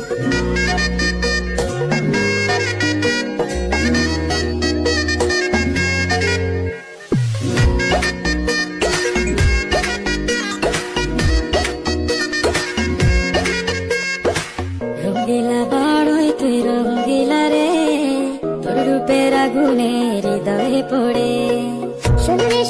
রঙ্গিলা বাড়ই তুই রঙ্গিলা রে, তোর রূপের আগুনে হৃদয়ে পড়ে। শুনলে